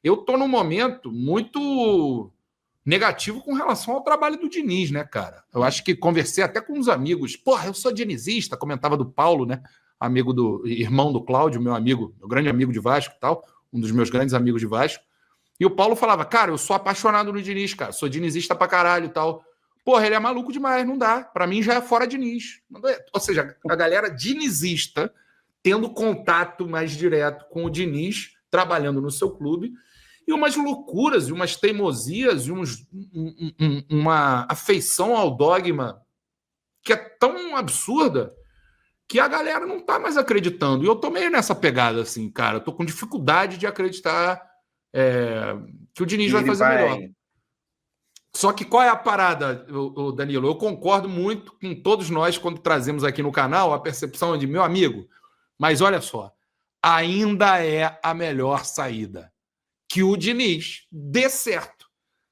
eu tô num momento muito negativo com relação ao trabalho do Diniz, né, cara? Eu acho que conversei até com uns amigos. Porra, eu sou dinizista, comentava do Paulo, né? Amigo do irmão do Cláudio, meu amigo, meu grande amigo de Vasco e tal, um dos meus grandes amigos de Vasco. E o Paulo falava, cara, eu sou apaixonado no Diniz, cara, sou dinizista pra caralho e tal. Porra, ele é maluco demais, não dá. Pra mim já é fora Diniz. Ou seja, a galera dinizista tendo contato mais direto com o Diniz, trabalhando no seu clube, e umas loucuras, e umas teimosias, e uma afeição ao dogma que é tão absurda que a galera não tá mais acreditando. E eu tô meio nessa pegada, assim, cara. Eu tô com dificuldade de acreditar que o Diniz vai fazer melhor. Só que qual é a parada, Danilo? Eu concordo muito com todos nós quando trazemos aqui no canal a percepção de, meu amigo, mas olha só, ainda é a melhor saída. Que o Diniz dê certo.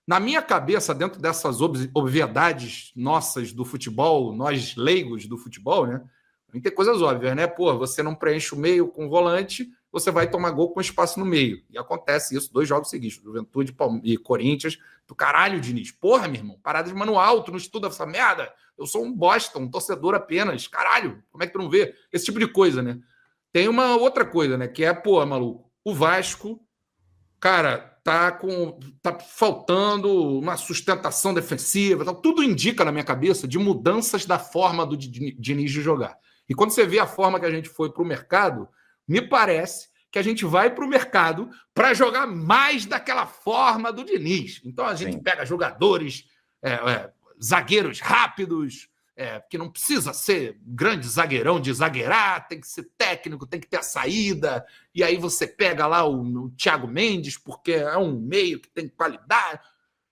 Na minha cabeça, dentro dessas obviedades nossas do futebol, nós leigos do futebol, né? Tem coisas óbvias, né? Pô, você não preenche o meio com volante, você vai tomar gol com espaço no meio. E acontece isso 2 jogos seguidos, Juventude e Corinthians. Do caralho, Diniz. Porra, meu irmão, parada de manual, tu não estuda essa merda? Eu sou um bosta, um torcedor apenas. Caralho, como é que tu não vê? Esse tipo de coisa, né? Tem uma outra coisa, né? Que é, pô, maluco, o Vasco, cara, tá faltando uma sustentação defensiva, tudo indica na minha cabeça de mudanças da forma do Diniz de jogar. E quando você vê a forma que a gente foi para o mercado, me parece que a gente vai para o mercado para jogar mais daquela forma do Diniz. Então a gente pega jogadores, zagueiros rápidos, que não precisa ser grande zagueirão de zagueirar, tem que ser técnico, tem que ter a saída, e aí você pega lá o Thiago Mendes, porque é um meio que tem qualidade,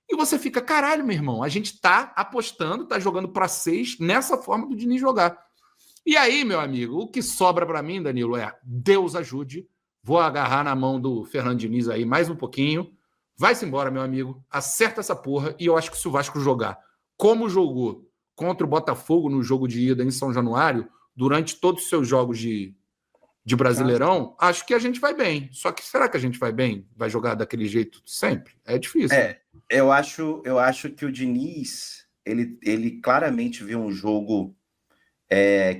e você fica, caralho, meu irmão, a gente tá apostando, tá jogando para 6 nessa forma do Diniz jogar. E aí, meu amigo, o que sobra para mim, Danilo, é Deus ajude, vou agarrar na mão do Fernando Diniz aí mais um pouquinho, vai-se embora, meu amigo, acerta essa porra, e eu acho que se o Vasco jogar como jogou contra o Botafogo no jogo de ida em São Januário, durante todos os seus jogos de Brasileirão, acho que a gente vai bem. Só que será que a gente vai bem? Vai jogar daquele jeito sempre? É difícil. Eu acho que o Diniz, ele claramente viu um jogo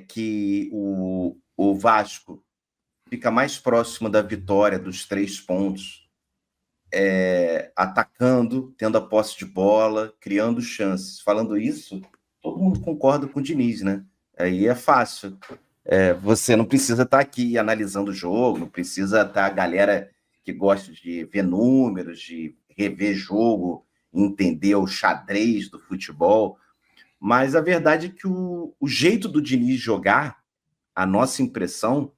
que o Vasco fica mais próximo da vitória, dos 3 pontos, atacando, tendo a posse de bola, criando chances. Falando isso, todo mundo concorda com o Diniz, né? Aí é fácil. Você não precisa estar aqui analisando o jogo, não precisa estar a galera que gosta de ver números, de rever jogo, entender o xadrez do futebol. Mas a verdade é que o jeito do Diniz jogar, a nossa impressão,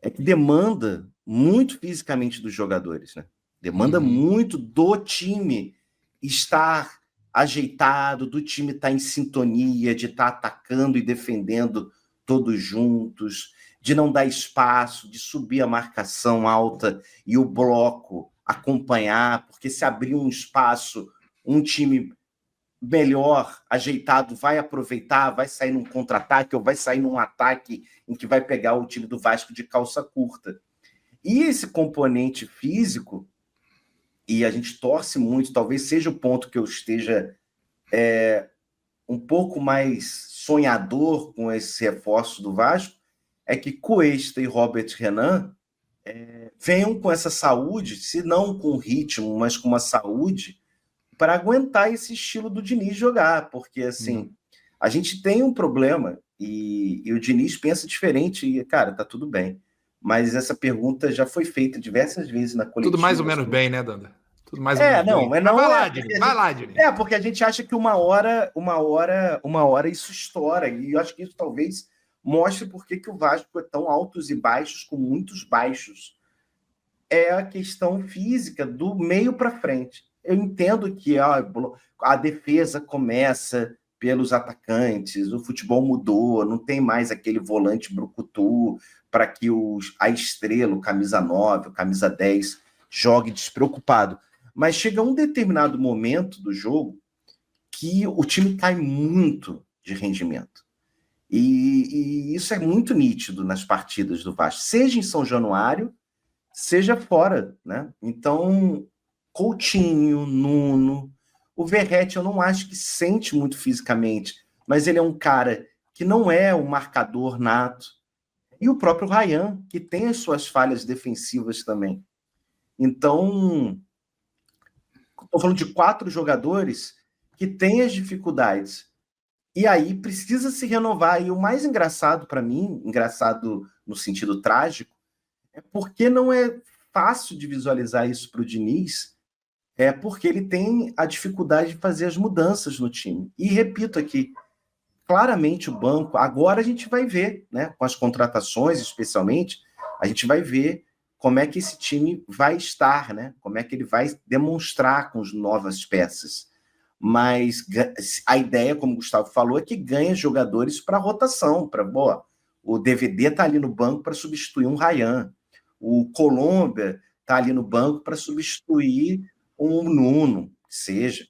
é que demanda muito fisicamente dos jogadores, né? Demanda muito do time estar ajeitado, do time estar em sintonia, de estar atacando e defendendo todos juntos, de não dar espaço, de subir a marcação alta e o bloco acompanhar, porque se abrir um espaço, um time melhor, ajeitado, vai aproveitar, vai sair num contra-ataque ou vai sair num ataque em que vai pegar o time do Vasco de calça curta. E esse componente físico, e a gente torce muito, talvez seja o ponto que eu esteja um pouco mais sonhador com esse reforço do Vasco, é que Cuesta e Robert Renan venham com essa saúde, se não com ritmo, mas com uma saúde, para aguentar esse estilo do Diniz jogar, porque assim, a gente tem um problema e o Diniz pensa diferente e, cara, tá tudo bem. Mas essa pergunta já foi feita diversas vezes na coletiva. Tudo mais ou menos bem, né, Danda? Tudo mais ou menos bem. Mas vai lá, Diniz, vai lá, Diniz. Porque a gente acha que uma hora isso estoura, e eu acho que isso talvez mostre por que o Vasco é tão altos e baixos, com muitos baixos. É a questão física do meio para frente. Eu entendo que a defesa começa pelos atacantes, o futebol mudou, não tem mais aquele volante brucutu para que a estrela, o camisa 9, o camisa 10, jogue despreocupado. Mas chega um determinado momento do jogo que o time cai muito de rendimento. E isso é muito nítido nas partidas do Vasco, seja em São Januário, seja fora, né? Então, Coutinho, Nuno, o Verratti eu não acho que sente muito fisicamente, mas ele é um cara que não é um marcador nato. E o próprio Ryan, que tem as suas falhas defensivas também. Então, estou falando de 4 jogadores que têm as dificuldades. E aí precisa se renovar. E o mais engraçado para mim, engraçado no sentido trágico, é porque não é fácil de visualizar isso para o Diniz, porque ele tem a dificuldade de fazer as mudanças no time. E repito aqui, claramente o banco, agora a gente vai ver, né, com as contratações especialmente, a gente vai ver como é que esse time vai estar, né, como é que ele vai demonstrar com as novas peças. Mas a ideia, como o Gustavo falou, é que ganha jogadores para rotação, para boa. O DVD está ali no banco para substituir um Ryan. O Colômbia está ali no banco para substituir um Nuno, que seja.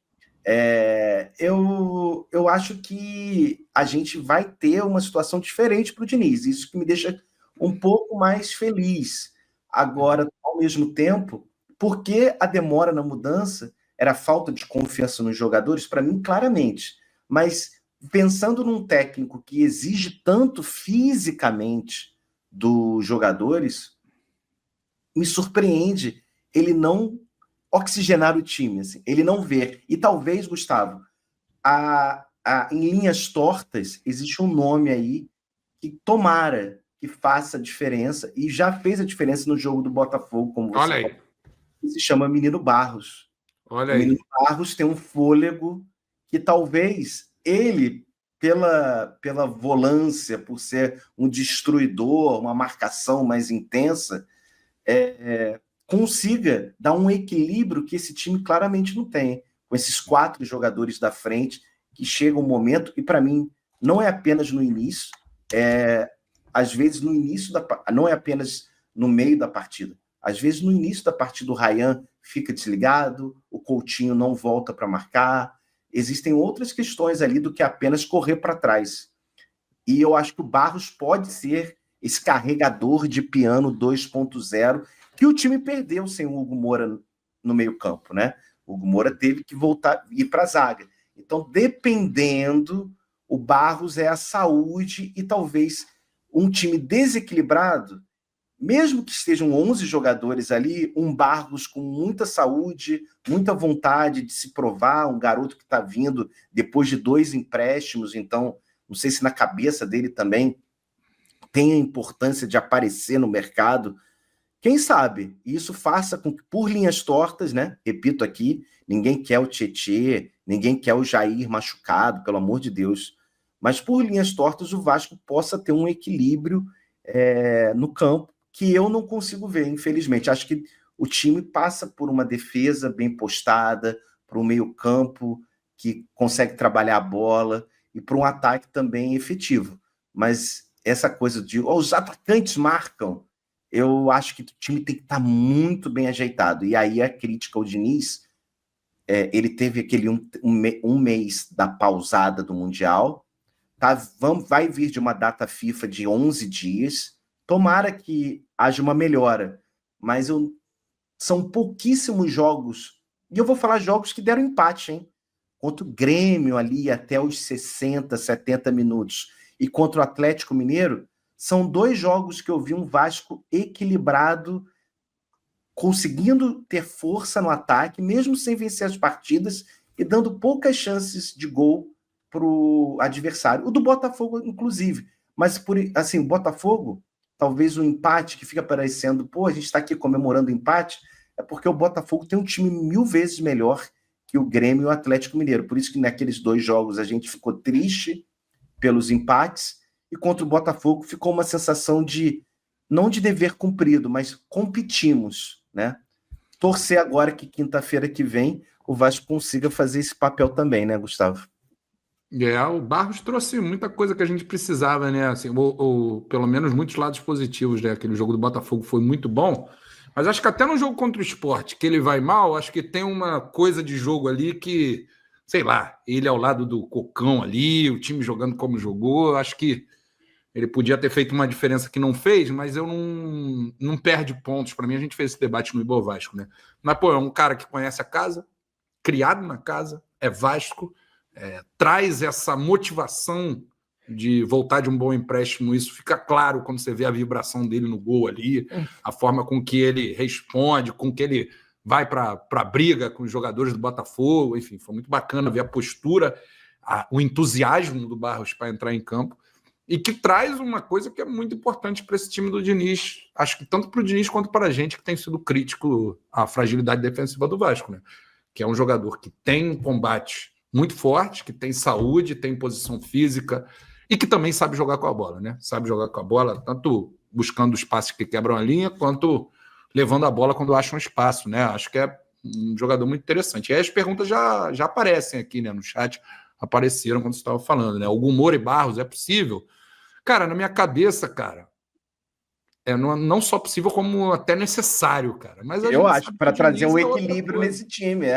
Eu acho que a gente vai ter uma situação diferente para o Diniz. Isso que me deixa um pouco mais feliz. Agora, ao mesmo tempo, por que a demora na mudança? Era falta de confiança nos jogadores? Para mim, claramente. Mas pensando num técnico que exige tanto fisicamente dos jogadores, me surpreende ele não oxigenar o time, assim, ele não ver. E talvez, Gustavo, em linhas tortas, existe um nome aí que tomara que faça a diferença, e já fez a diferença no jogo do Botafogo, como você falou, que se chama Menino Barros. Olha O Menino aí. Barros tem um fôlego que talvez ele, pela volância, por ser um destruidor, uma marcação mais intensa, consiga dar um equilíbrio que esse time claramente não tem, com esses 4 jogadores da frente, que chega um momento, e para mim não é apenas no início, às vezes no início, não é apenas no meio da partida, às vezes no início da partida o Ryan fica desligado, o Coutinho não volta para marcar, existem outras questões ali do que apenas correr para trás. E eu acho que o Barros pode ser esse carregador de piano 2.0 que o time perdeu sem o Hugo Moura no meio-campo, né? O Hugo Moura teve que voltar, ir para a zaga. Então, dependendo, o Barros é a saúde e talvez um time desequilibrado, mesmo que estejam 11 jogadores ali, um Barros com muita saúde, muita vontade de se provar, um garoto que está vindo depois de 2 empréstimos, então não sei se na cabeça dele também tem a importância de aparecer no mercado. Quem sabe isso faça com que, por linhas tortas, né? Repito aqui, ninguém quer o Tietê, ninguém quer o Jair machucado, pelo amor de Deus. Mas por linhas tortas, o Vasco possa ter um equilíbrio no campo que eu não consigo ver, infelizmente. Acho que o time passa por uma defesa bem postada, por um meio-campo que consegue trabalhar a bola e por um ataque também efetivo. Mas essa coisa de os atacantes marcam, eu acho que o time tem que estar muito bem ajeitado. E aí a crítica ao Diniz, ele teve aquele um mês da pausada do Mundial, vai vir de uma data FIFA de 11 dias, tomara que haja uma melhora, mas são pouquíssimos jogos, e eu vou falar jogos que deram empate, hein? Contra o Grêmio ali até os 60, 70 minutos, e contra o Atlético Mineiro, são 2 jogos que eu vi um Vasco equilibrado, conseguindo ter força no ataque, mesmo sem vencer as partidas, e dando poucas chances de gol para o adversário. O do Botafogo, inclusive. Mas, assim, o Botafogo, talvez o empate que fica parecendo, a gente está aqui comemorando o empate, é porque o Botafogo tem um time 1000 vezes melhor que o Grêmio e o Atlético Mineiro. Por isso que naqueles 2 jogos a gente ficou triste pelos empates, e contra o Botafogo ficou uma sensação de, não de dever cumprido, mas competimos, né? Torcer agora que quinta-feira que vem o Vasco consiga fazer esse papel também, né, Gustavo? O Barros trouxe muita coisa que a gente precisava, né? Assim, ou pelo menos muitos lados positivos, né? Aquele jogo do Botafogo foi muito bom, mas acho que até no jogo contra o Sport, que ele vai mal, acho que tem uma coisa de jogo ali que, sei lá, ele ao lado do Cocão ali, o time jogando como jogou, acho que Ele podia ter feito uma diferença que não fez, mas eu não perde pontos. Para mim, a gente fez esse debate no Ibo Vasco, né? Mas, pô, é um cara que conhece a casa, criado na casa, é Vasco, traz essa motivação de voltar de um bom empréstimo. Isso fica claro quando você vê a vibração dele no gol ali, a forma com que ele responde, com que ele vai para a briga com os jogadores do Botafogo. Enfim, foi muito bacana ver a postura, o entusiasmo do Barros para entrar em campo, e que traz uma coisa que é muito importante para esse time do Diniz, acho que tanto para o Diniz quanto para a gente que tem sido crítico à fragilidade defensiva do Vasco, né? Que é um jogador que tem um combate muito forte, que tem saúde, tem posição física e que também sabe jogar com a bola, né? Sabe jogar com a bola, tanto buscando os passes que quebram a linha, quanto levando a bola quando acha um espaço, né? Acho que é um jogador muito interessante. E aí as perguntas já aparecem aqui, né, no chat, apareceram quando você estava falando, né? Algum Moura e Barros é possível? Cara, na minha cabeça, cara, não só possível, como até necessário, cara. Mas eu acho, para trazer um equilíbrio nesse time,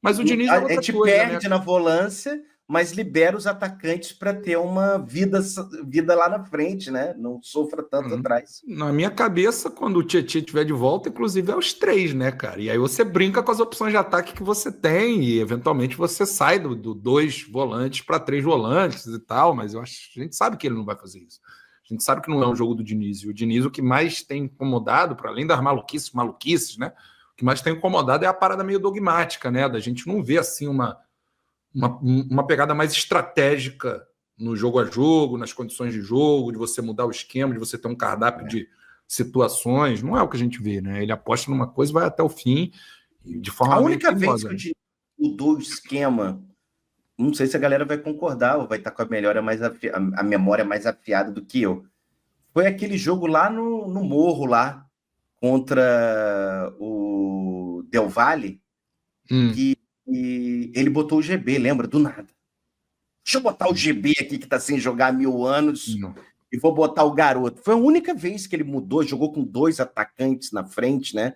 Mas o Diniz é outra coisa, a gente perde, né, na volância, mas libera os atacantes para ter uma vida lá na frente, né? Não sofra tanto atrás. Na minha cabeça, quando o Tietchan estiver de volta, inclusive é os 3, né, cara? E aí você brinca com as opções de ataque que você tem e eventualmente você sai do 2 volantes para 3 volantes e tal, mas a gente sabe que ele não vai fazer isso. A gente sabe que não é um jogo do Diniz. E o Diniz, o que mais tem incomodado, para além das maluquices, né? O que mais tem incomodado é a parada meio dogmática, né? Da gente não ver assim uma pegada mais estratégica no jogo a jogo, nas condições de jogo, de você mudar o esquema, de você ter um cardápio de situações. Não é o que a gente vê, né? Ele aposta numa coisa e vai até o fim, de forma a única vez que o Diniz mudou o esquema, não sei se a galera vai concordar ou vai estar com a memória mais afiada do que eu, foi aquele jogo lá no Morro, lá, contra o Del Valle, que ele botou o GB, lembra? Do nada. Deixa eu botar o GB aqui que tá sem jogar há 1000 anos e vou botar o garoto. Foi a única vez que ele mudou, jogou com 2 atacantes na frente, né?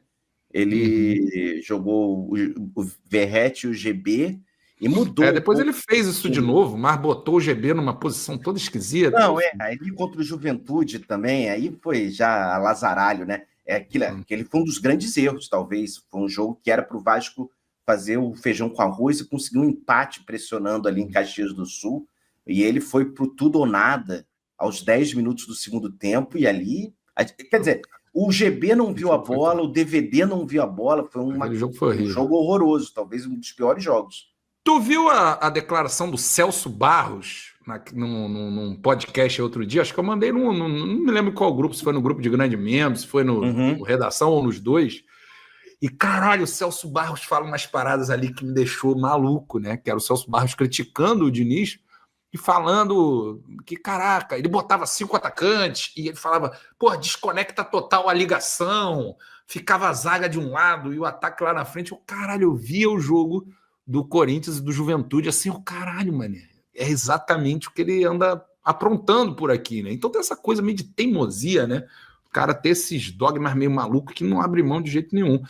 Ele jogou o Verratti e o GB e mudou. Depois ele fez isso de novo, mas botou o GB numa posição toda esquisita. Não, aí contra o Juventude também, aí foi já lazaralho, né? Aquele foi um dos grandes erros, talvez. Foi um jogo que era para o Vasco fazer o feijão com arroz e conseguir um empate pressionando ali em Caxias do Sul, e ele foi pro tudo ou nada aos 10 minutos do segundo tempo, e ali, quer dizer, o GB não viu a bola, o DVD não viu a bola, foi um jogo horroroso, talvez um dos piores jogos. Tu viu a declaração do Celso Barros num podcast outro dia? Acho que eu mandei não me lembro qual grupo, se foi no grupo de grande membros, se foi no Redação ou nos dois. E, caralho, o Celso Barros fala umas paradas ali que me deixou maluco, né? Que era o Celso Barros criticando o Diniz e falando que, caraca, ele botava 5 atacantes e ele falava, pô, desconecta total a ligação, ficava a zaga de um lado e o ataque lá na frente. Eu via o jogo do Corinthians e do Juventude assim, caralho, mané, é exatamente o que ele anda aprontando por aqui, né? Então tem essa coisa meio de teimosia, né? O cara ter esses dogmas meio malucos que não abre mão de jeito nenhum.